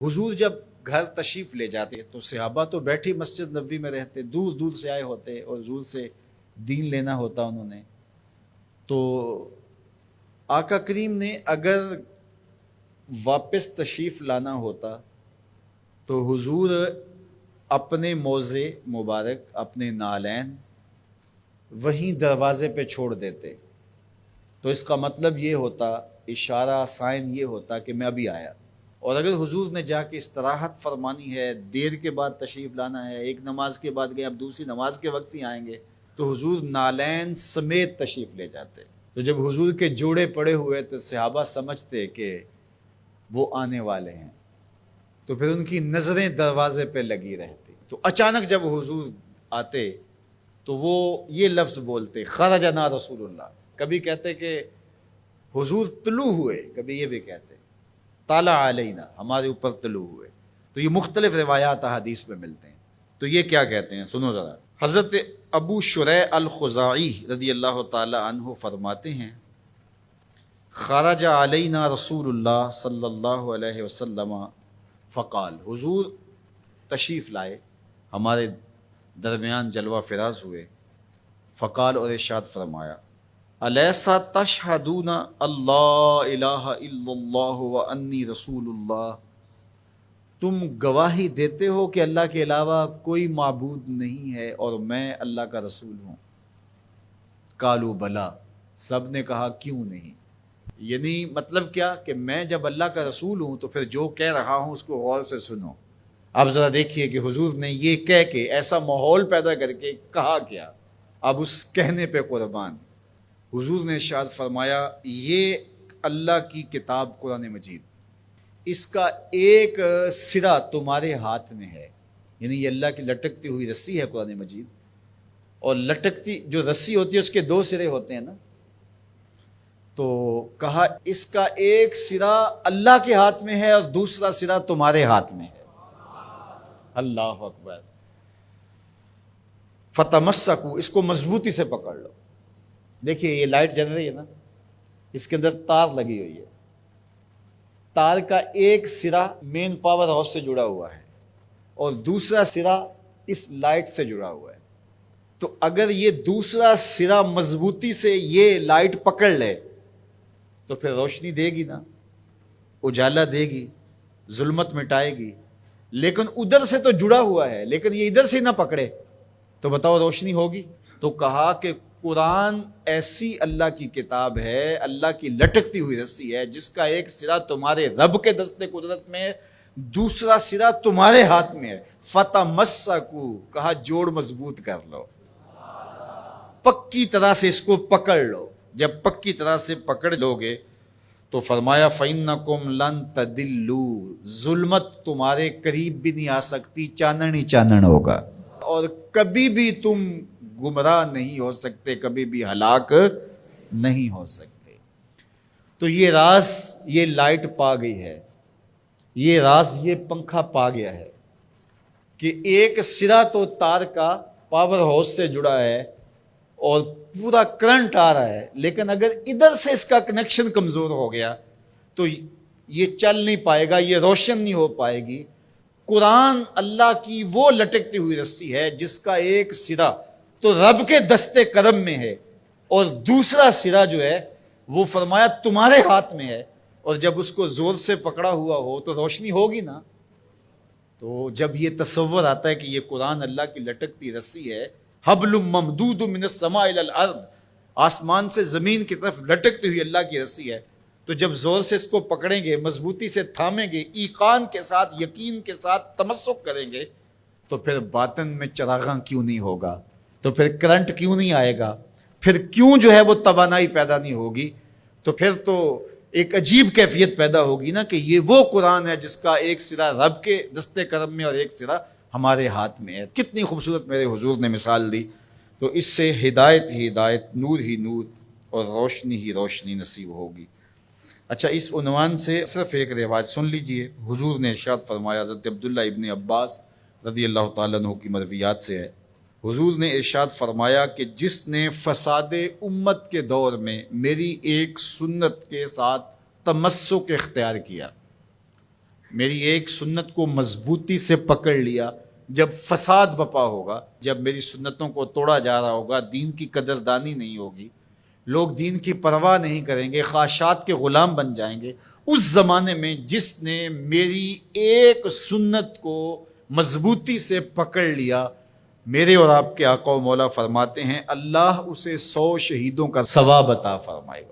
حضور جب گھر تشریف لے جاتے تو صحابہ تو بیٹھی مسجد نبوی میں رہتے، دور دور سے آئے ہوتے اور حضور سے دین لینا ہوتا انہوں نے. تو آقا کریم نے اگر واپس تشریف لانا ہوتا تو حضور اپنے موزے مبارک، اپنے نالین وہیں دروازے پہ چھوڑ دیتے. تو اس کا مطلب یہ ہوتا، اشارہ سائن یہ ہوتا کہ میں ابھی آیا. اور اگر حضور نے جا کے استراحت فرمانی ہے، دیر کے بعد تشریف لانا ہے، ایک نماز کے بعد گئے اب دوسری نماز کے وقت ہی آئیں گے، تو حضور نالین سمیت تشریف لے جاتے. تو جب حضور کے جوڑے پڑے ہوئے تو صحابہ سمجھتے کہ وہ آنے والے ہیں، تو پھر ان کی نظریں دروازے پہ لگی رہتی. تو اچانک جب حضور آتے تو وہ یہ لفظ بولتے، خرجنا رسول اللہ. کبھی کہتے کہ حضور طلوع ہوئے، کبھی یہ بھی کہتے طالع علینا، ہمارے اوپر طلوع ہوئے. تو یہ مختلف روایات حدیث میں ملتے ہیں. تو یہ کیا کہتے ہیں سنو ذرا. حضرت ابو شریح الخزاعی رضی اللہ تعالی عنہ فرماتے ہیں، خرج علینا رسول اللہ صلی اللہ علیہ وسلم فقال، حضور تشریف لائے، ہمارے درمیان جلوہ فراز ہوئے. فقال، اور ارشاد فرمایا، الیسا تشہدون اللہ الہ الا اللہ وانی رسول اللہ، تم گواہی دیتے ہو کہ اللہ کے علاوہ کوئی معبود نہیں ہے اور میں اللہ کا رسول ہوں. قالوا بلا، سب نے کہا کیوں نہیں. یعنی مطلب کیا کہ میں جب اللہ کا رسول ہوں تو پھر جو کہہ رہا ہوں اس کو غور سے سنو. اب ذرا دیکھیے کہ حضور نے یہ کہہ کے ایسا ماحول پیدا کر کے کہا کیا. اب اس کہنے پہ قربان. حضور نے ارشاد فرمایا، یہ اللہ کی کتاب قرآن مجید، اس کا ایک سرا تمہارے ہاتھ میں ہے. یعنی یہ اللہ کی لٹکتی ہوئی رسی ہے قرآن مجید، اور لٹکتی جو رسی ہوتی ہے اس کے دو سرے ہوتے ہیں نا. تو کہا اس کا ایک سرا اللہ کے ہاتھ میں ہے اور دوسرا سرا تمہارے ہاتھ میں ہے. اللہ اکبر. فتمسکوا، اس کو مضبوطی سے پکڑ لو. دیکھیے یہ لائٹ جل رہی ہے نا، اس کے اندر تار لگی ہوئی ہے. تار کا ایک سرا مین پاور ہاؤس سے جڑا ہوا ہے اور دوسرا سرا اس لائٹ سے جڑا ہوا ہے. تو اگر یہ دوسرا سرا مضبوطی سے یہ لائٹ پکڑ لے تو پھر روشنی دے گی نا، اجالا دے گی، ظلمت مٹائے گی. لیکن ادھر سے تو جڑا ہوا ہے، لیکن یہ ادھر سے نہ پکڑے تو بتاؤ روشنی ہوگی؟ تو کہا کہ قرآن ایسی اللہ کی کتاب ہے، اللہ کی لٹکتی ہوئی رسی ہے جس کا ایک سرا تمہارے رب کے دستے قدرت میں ہے، دوسرا سرا تمہارے ہاتھ میں ہے. فتمسکوا، کہا جوڑ مضبوط کر لو، پکی طرح سے اس کو پکڑ لو. جب پکی طرح سے پکڑ لو گے تو فرمایا فَإِنَّكُمْ لَن تَضِلُّوا، ظلمت تمہارے قریب بھی نہیں آ سکتی، چانن ہی چانن ہوگا، اور کبھی بھی تم گمراہ نہیں ہو سکتے، کبھی بھی ہلاک نہیں ہو سکتے. تو یہ راز یہ لائٹ پا گئی ہے، یہ راز یہ پنکھا پا گیا ہے کہ ایک سرا تو تار کا پاور ہاؤس سے جڑا ہے اور پورا کرنٹ آ رہا ہے، لیکن اگر ادھر سے اس کا کنیکشن کمزور ہو گیا تو یہ چل نہیں پائے گا، یہ روشن نہیں ہو پائے گی. قرآن اللہ کی وہ لٹکتی ہوئی رسی ہے جس کا ایک سرا تو رب کے دستے کرم میں ہے اور دوسرا سرا جو ہے وہ فرمایا تمہارے ہاتھ میں ہے. اور جب اس کو زور سے پکڑا ہوا ہو تو روشنی ہوگی نا. تو جب یہ تصور آتا ہے کہ یہ قرآن اللہ کی لٹکتی رسی ہے، حبل ممدود من السماء الی الارض، آسمان سے زمین کی طرف لٹکتی ہوئی اللہ کی رسی ہے، تو جب زور سے اس کو پکڑیں گے، مضبوطی سے تھامیں گے، ایقان کے ساتھ، یقین کے ساتھ تمسک کریں گے، تو پھر باطن میں چراغاں کیوں نہیں ہوگا، تو پھر کرنٹ کیوں نہیں آئے گا، پھر کیوں جو ہے وہ توانائی پیدا نہیں ہوگی. تو پھر تو ایک عجیب کیفیت پیدا ہوگی نا کہ یہ وہ قرآن ہے جس کا ایک سرا رب کے دستے کرم میں اور ایک سرا ہمارے ہاتھ میں ہے. کتنی خوبصورت میرے حضور نے مثال دی. تو اس سے ہدایت ہی ہدایت، نور ہی نور اور روشنی ہی روشنی نصیب ہوگی. اچھا، اس عنوان سے صرف ایک روایت سن لیجئے. حضور نے ارشاد فرمایا، حضرت عبداللہ ابن عباس رضی اللہ تعالیٰ عنہ کی مرویات سے ہے، حضور نے ارشاد فرمایا کہ جس نے فساد امت کے دور میں میری ایک سنت کے ساتھ تمسک اختیار کیا، میری ایک سنت کو مضبوطی سے پکڑ لیا، جب فساد بپا ہوگا، جب میری سنتوں کو توڑا جا رہا ہوگا، دین کی قدردانی نہیں ہوگی، لوگ دین کی پرواہ نہیں کریں گے، خواہشات کے غلام بن جائیں گے، اس زمانے میں جس نے میری ایک سنت کو مضبوطی سے پکڑ لیا، میرے اور آپ کے آقا و مولا فرماتے ہیں اللہ اسے 100 شہیدوں کا ثواب عطا فرمائے گا۔